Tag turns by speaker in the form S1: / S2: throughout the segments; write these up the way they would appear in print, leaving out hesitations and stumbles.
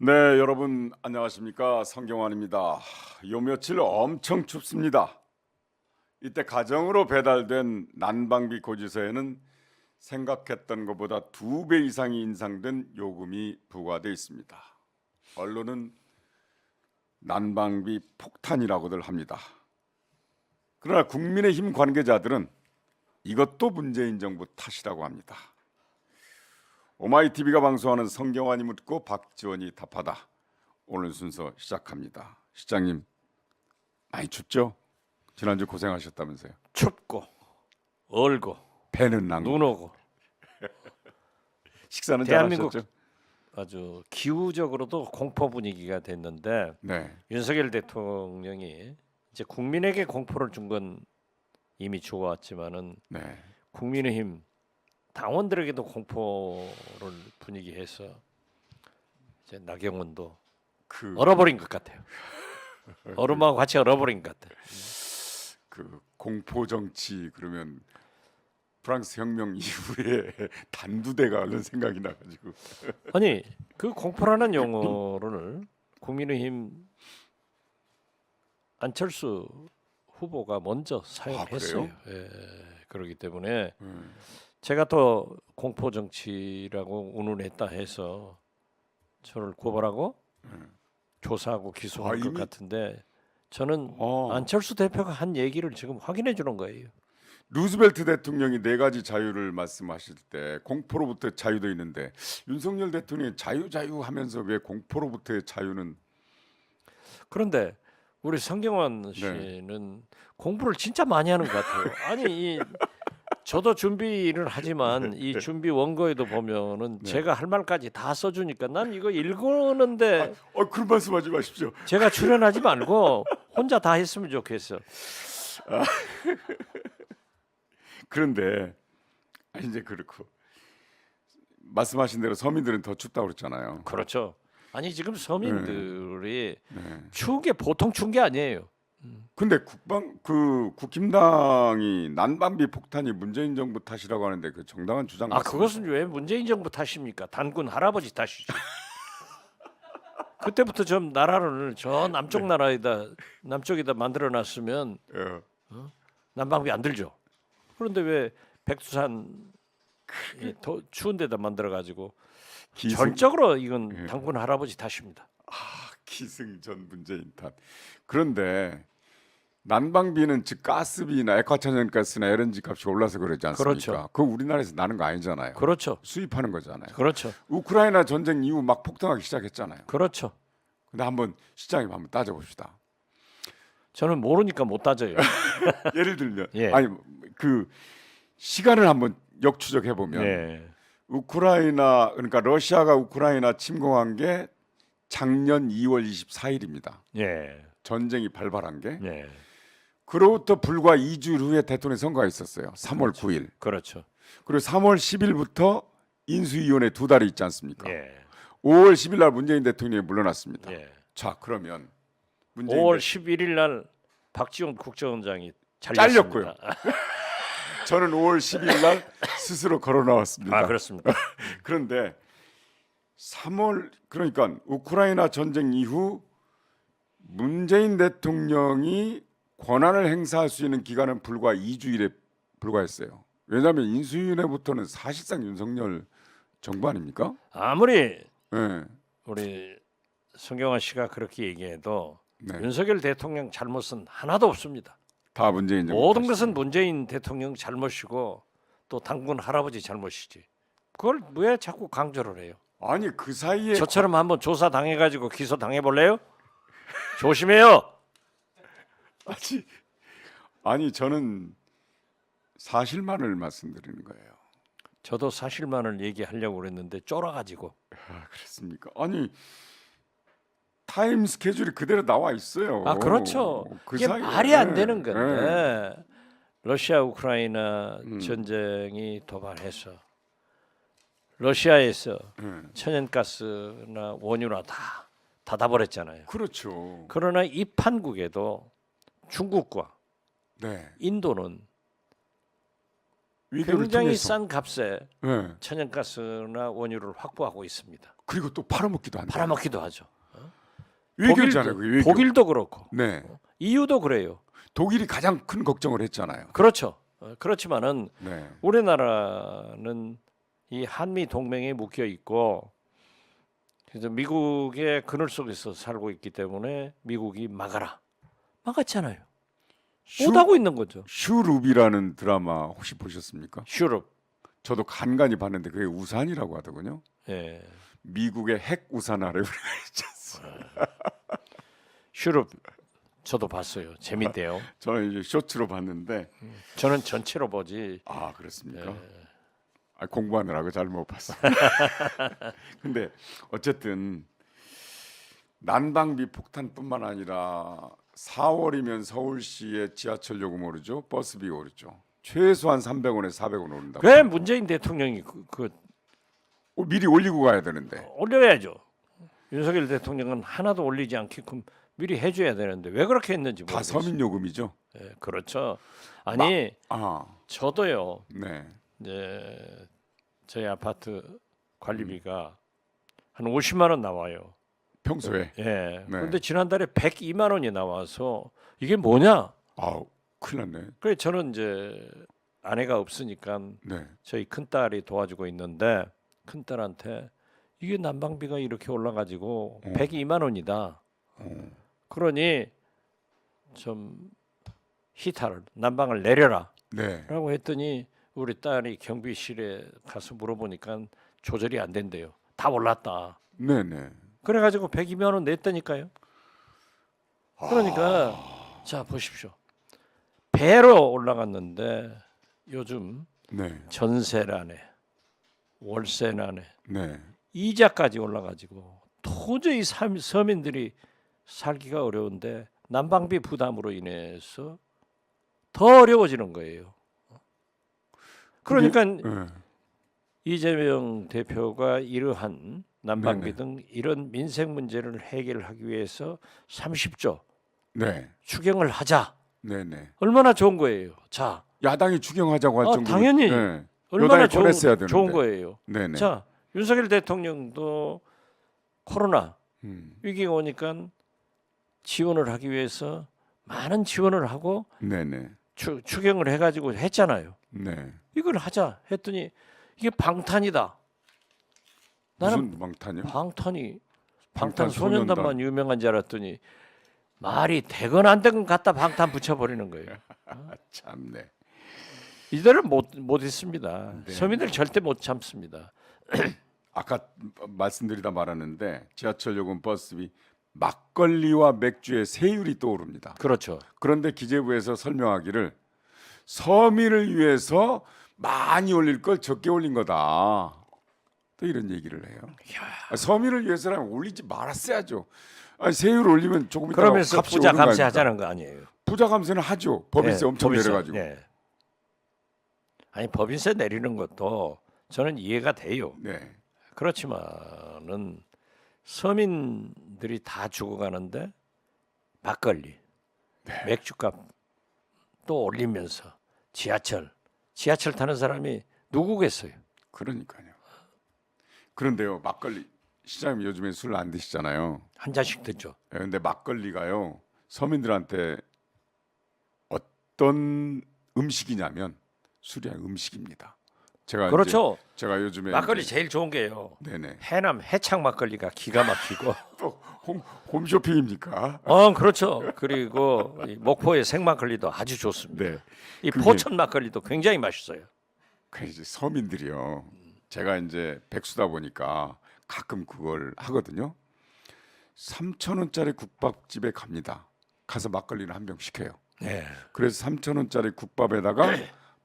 S1: 네, 여러분 안녕하십니까? 성경환입니다. 요 며칠 엄청 춥습니다. 이때 가정으로 배달된 난방비 고지서에는 생각했던 것보다 2배 이상이 인상된 요금이 부과돼 있습니다. 언론은 난방비 폭탄이라고들 합니다. 그러나 국민의힘 관계자들은 이것도 문재인 정부 탓이라고 합니다. 오마이TV가 방송하는 성경환이 묻고 박지원이 답하다. 오늘 순서 시작합니다. 시장님 많이 춥죠? 지난주 고생하셨다면서요.
S2: 춥고 얼고
S1: 배는 난
S2: 눈 오고
S1: 식사는
S2: 대한민국
S1: 잘하셨죠?
S2: 아주 기후적으로도 공포 분위기가 됐는데
S1: 네.
S2: 윤석열 대통령이 이제 국민에게 공포를 준 건 이미 주어왔지만은
S1: 네.
S2: 국민의힘 당원들에게도 공포를 분위기해서 이제 나경원도
S1: 그
S2: 얼어버린 것 같아요. 얼음하고 같이 얼어버린 것 같아요.
S1: 공포 정치 그러면 프랑스 혁명 이후에 단두대가 얼른 생각이 나가지고
S2: 아니 그 공포라는 용어를 국민의힘 안철수 후보가 먼저 사용했어요. 예, 그렇기 때문에 제가 또 공포 정치라고 운운했다 해서 저를 고발하고 조사하고 기소할 것
S1: 이미-
S2: 같은데 저는
S1: 어.
S2: 안철수 대표가 한 얘기를 지금 확인해 주는 거예요.
S1: 루즈벨트 대통령이 4가지 자유를 말씀하실 때 공포로부터 자유도 있는데 윤석열 대통령이 자유 하면서 왜 공포로부터의 자유는
S2: 그런데 우리
S1: 네.
S2: 성경환 씨는 공부를 진짜 많이 하는 것 같아요. 아니 저도 준비를 하지만 이 준비 원고에도 보면은
S1: 네.
S2: 제가 할 말까지 다 써주니까 난 이거 읽었는데
S1: 그런 말씀하지 마십시오.
S2: 제가 출연하지 말고 혼자 다 했으면 좋겠어.
S1: 그런데 이제 그렇고 말씀하신 대로 서민들은 더 춥다고 그랬잖아요.
S2: 그렇죠. 아니 지금 서민들이
S1: 네.
S2: 추운 게 보통 추운 게 아니에요.
S1: 근데 국힘당이 난방비 폭탄이 문재인 정부 탓이라고 하는데 그 정당한 주장
S2: 아
S1: 맞습니까?
S2: 그것은 왜 문재인 정부 탓입니까? 단군 할아버지 탓이죠. 그때부터 좀 나라를 저 남쪽 나라에다 남쪽에다 만들어놨으면
S1: 예.
S2: 난방비 안 들죠. 그런데 왜 백두산 더 추운 데다 만들어가지고 전적으로 이건 단군 할아버지 탓입니다.
S1: 기승전 문재인 탓. 그런데 난방비는 즉 가스비나 액화천연가스나 LNG 값이 올라서 그러지 않습니까?
S2: 그렇죠.
S1: 그거 우리나라에서 나는 거 아니잖아요.
S2: 그렇죠.
S1: 수입하는 거잖아요.
S2: 그렇죠.
S1: 우크라이나 전쟁 이후 막 폭등하기 시작했잖아요.
S2: 그렇죠.
S1: 근데 한번 시장님 한번 따져봅시다.
S2: 저는 모르니까 못 따져요.
S1: 예를 들면
S2: 예.
S1: 아니 그 시간을 한번 역추적해 보면
S2: 예.
S1: 우크라이나 그러니까 러시아가 우크라이나 침공한 게 작년 2월 24일입니다.
S2: 예.
S1: 전쟁이 발발한 게
S2: 예.
S1: 그로부터 불과 2주 후에 대통령 선거가 있었어요. 3월 9일.
S2: 그렇죠.
S1: 그리고 3월 10일부터 인수위원회 2달이 있지 않습니까?
S2: 예.
S1: 5월 10일 날 문재인 대통령이 물러났습니다.
S2: 예.
S1: 자, 그러면 문재인
S2: 5월 11일 날 박지원 국정원장이
S1: 잘렸고요.
S2: 잘렸습니다.
S1: 저는 5월 10일 날 스스로 걸어 나왔습니다.
S2: 아 그렇습니까?
S1: 그런데 3월 그러니까 우크라이나 전쟁 이후 문재인 대통령이 권한을 행사할 수 있는 기간은 불과 2주일에 불과했어요. 왜냐하면 인수위원회부터는 사실상 윤석열 정부 아닙니까?
S2: 아무리
S1: 네.
S2: 우리 성경환 씨가 그렇게 얘기해도
S1: 네.
S2: 윤석열 대통령 잘못은 하나도 없습니다.
S1: 다 문재인 정부
S2: 모든
S1: 탓이죠.
S2: 것은 문재인 대통령 잘못이고 또 당군 할아버지 잘못이지. 그걸 왜 자꾸 강조를 해요?
S1: 아니 그 사이에
S2: 저처럼 한번 조사 당해가지고 기소 당해볼래요? 조심해요.
S1: 아니 저는 사실만을 말씀드리는 거예요.
S2: 저도 사실만을 얘기하려고 그랬는데 쫄아가지고.
S1: 그렇습니까? 아니 타임 스케줄이 그대로 나와 있어요.
S2: 아 그렇죠.
S1: 그
S2: 이게
S1: 사이에.
S2: 말이 안 되는
S1: 네.
S2: 건데 러시아 우크라이나 전쟁이 도발해서 러시아에서 천연가스나 원유나 다 닫아버렸잖아요.
S1: 그렇죠.
S2: 그러나 이 판국에도 중국과
S1: 네.
S2: 인도는
S1: 위기를
S2: 굉장히
S1: 통해서.
S2: 싼 값에
S1: 네.
S2: 천연가스나 원유를 확보하고 있습니다.
S1: 그리고 또 팔아먹기도 한다.
S2: 팔아먹기도 하죠.
S1: 외교잖아요. 그게 외교.
S2: 독일도 그렇고
S1: 네.
S2: EU도 그래요.
S1: 독일이 가장 큰 걱정을 했잖아요.
S2: 그렇죠. 그렇지만은
S1: 네.
S2: 우리나라는 이 한미 동맹에 묶여 있고 그래서 미국의 그늘 속에서 살고 있기 때문에 미국이 막았잖아요. 못하고 있는 거죠.
S1: 슈룹이라는 드라마 혹시 보셨습니까?
S2: 슈럽.
S1: 저도 간간히 봤는데 그게 우산이라고 하더군요.
S2: 예.
S1: 미국의 핵 우산 아래 우리가 있지 않습니까?
S2: 슈럽 저도 봤어요. 재밌대요.
S1: 저는 이제 쇼츠로 봤는데
S2: 저는 전체로 보지.
S1: 아 그렇습니까? 아, 공부하느라고 잘 못 봤어요. 근데 어쨌든 난방비 폭탄뿐만 아니라 4월이면 서울시의 지하철 요금 오르죠, 버스비 오르죠. 최소한 300원에 400원 오른다고.
S2: 왜 문재인 대통령이
S1: 미리 올리고 가야 되는데.
S2: 올려야죠. 윤석열 대통령은 하나도 올리지 않게끔 미리 해줘야 되는데 왜 그렇게 했는지
S1: 다
S2: 모르겠어요.
S1: 서민 요금이죠.
S2: 예, 그렇죠. 아니
S1: 아,
S2: 저도요.
S1: 네,
S2: 이제 저희 아파트 관리비가 한 50만 원 나와요.
S1: 평소에.
S2: 예.
S1: 네.
S2: 그런데 지난달에 102만 원이 나와서 이게 뭐냐?
S1: 아, 큰일 났네.
S2: 그래 저는 이제 아내가 없으니까
S1: 네,
S2: 저희 큰 딸이 도와주고 있는데 큰 딸한테 이게 난방비가 이렇게 올라가지고 102만 원이다. 그러니 좀 히터를 난방을 내려라.
S1: 네.
S2: 라고 했더니 우리 딸이 경비실에 가서 물어보니까 조절이 안 된대요. 다 올랐다.
S1: 네, 네.
S2: 그래가지고 102만 원 냈다니까요. 그러니까 자 보십시오. 배로 올라갔는데 요즘
S1: 네,
S2: 전세라네, 월세라네,
S1: 네.
S2: 이자까지 올라가지고 도저히 서민들이 살기가 어려운데 난방비 부담으로 인해서 더 어려워지는 거예요. 그러니까
S1: 네.
S2: 이재명 대표가 이러한 난방비
S1: 네네.
S2: 등 이런 민생 문제를 해결하기 위해서 30조
S1: 네,
S2: 추경을 하자.
S1: 네, 네.
S2: 얼마나 좋은 거예요. 자,
S1: 야당이 추경하자고 할 정도로
S2: 당연히
S1: 네.
S2: 얼마나
S1: 여당이 꺼냈어야 되는데.
S2: 좋은 거예요.
S1: 네, 네.
S2: 자, 윤석열 대통령도 코로나 위기가 오니까 지원을 하기 위해서 많은 지원을 하고
S1: 네, 네.
S2: 추경을 해가지고 했잖아요.
S1: 네.
S2: 이걸 하자 했더니 이게 방탄이다. 나는
S1: 무슨 방탄이요?
S2: 방탄소년단만 유명한 줄 알았더니 말이 되건 안 되건 갖다 방탄 붙여버리는 거예요.
S1: 참네.
S2: 이들은 못 있습니다.
S1: 네.
S2: 서민들 절대 못 참습니다.
S1: 아까 말씀드리다 말았는데 지하철 요금 버스비 막걸리와 맥주의 세율이 떠오릅니다.
S2: 그렇죠.
S1: 그런데 기재부에서 설명하기를 서민을 위해서 많이 올릴 걸 적게 올린 거다. 또 이런 얘기를 해요. 서민을 위해서라면 올리지 말았어야죠. 아니, 세율 올리면 조금 있다가
S2: 그러면서
S1: 값이
S2: 부자
S1: 오른 거 아닙니까?
S2: 감세하자는 거 아니에요.
S1: 부자 감세는 하죠. 법인세
S2: 예,
S1: 엄청
S2: 법인세.
S1: 내려가지고.
S2: 예. 아니 법인세 내리는 것도 저는 이해가 돼요.
S1: 네.
S2: 그렇지만은 서민들이 다 죽어가는데 막걸리,
S1: 네.
S2: 맥주값 또 올리면서 지하철 타는 사람이 누구겠어요?
S1: 그러니까요. 그런데요, 막걸리 시장님 요즘에 술 안 드시잖아요.
S2: 한 잔씩 듣죠.
S1: 예, 근데 막걸리가요 서민들한테 어떤 음식이냐면 술이 아니라 음식입니다.
S2: 그렇죠.
S1: 제가 요즘에
S2: 막걸리
S1: 이제,
S2: 제일 좋은 게요.
S1: 네네
S2: 해남 해창 막걸리가 기가 막히고.
S1: 또 홈쇼핑입니까?
S2: 그렇죠. 그리고 이 목포의 생막걸리도 아주 좋습니다.
S1: 네.
S2: 이
S1: 그게-
S2: 포천 막걸리도 굉장히 맛있어요.
S1: 그 이제 서민들이요. 제가 이제 백수다 보니까 가끔 그걸 하거든요. 3,000원짜리 국밥집에 갑니다. 가서 막걸리를 한 병 시켜요.
S2: 네.
S1: 그래서 3,000원짜리 국밥에다가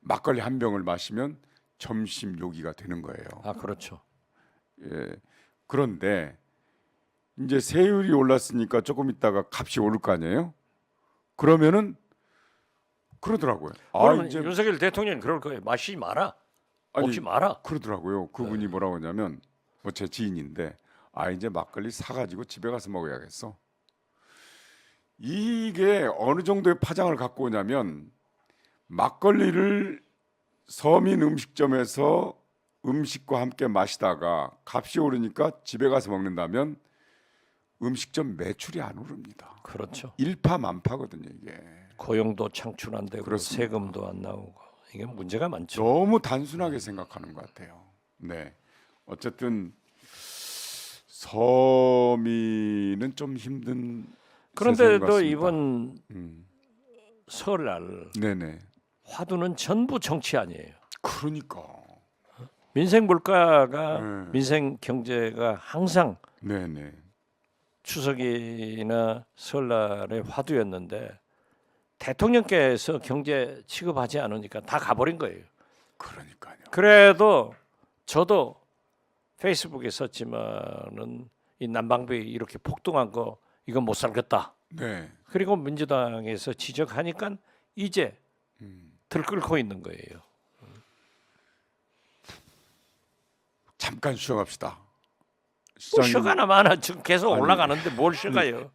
S1: 막걸리 한 병을 마시면 점심 요기가 되는 거예요.
S2: 아 그렇죠.
S1: 예. 그런데 이제 세율이 올랐으니까 조금 있다가 값이 오를 거 아니에요? 그러면은 그러더라고요.
S2: 그러면
S1: 이제
S2: 윤석열 대통령이 그럴 거예요. 마시지 마라.
S1: 아니,
S2: 먹지 마라.
S1: 그러더라고요. 그분이 뭐라고 하냐면 뭐 제 지인인데 이제 막걸리 사가지고 집에 가서 먹어야겠어. 이게 어느 정도의 파장을 갖고 오냐면 막걸리를 서민 음식점에서 음식과 함께 마시다가 값이 오르니까 집에 가서 먹는다면 음식점 매출이 안 오릅니다.
S2: 그렇죠.
S1: 일파만파거든요 이게.
S2: 고용도 창출 안 되고
S1: 그렇습니다.
S2: 세금도 안 나오고 이게 문제가 많죠.
S1: 너무 단순하게 생각하는 것 같아요. 네, 어쨌든 서민은 좀 힘든. 세상인 것
S2: 그런데도
S1: 같습니다.
S2: 이번
S1: 음.
S2: 설날
S1: 네네.
S2: 화두는 전부 정치 아니에요.
S1: 그러니까.
S2: 민생 물가가
S1: 네.
S2: 민생 경제가 항상
S1: 네네.
S2: 추석이나 설날의 화두였는데 대통령께서 경제 취급하지 않으니까 다 가버린 거예요.
S1: 그러니까요.
S2: 그래도 저도 페이스북에 썼지만은 이 난방비 이렇게 폭등한 거 이건 못 살겠다.
S1: 네.
S2: 그리고 민주당에서 지적하니까 이제 들끓고 있는 거예요.
S1: 잠깐 쉬어갑시다.
S2: 뭐
S1: 시장님,
S2: 쉬어가나 마나 지금 계속
S1: 아니,
S2: 올라가는데 뭘 쉬어가요?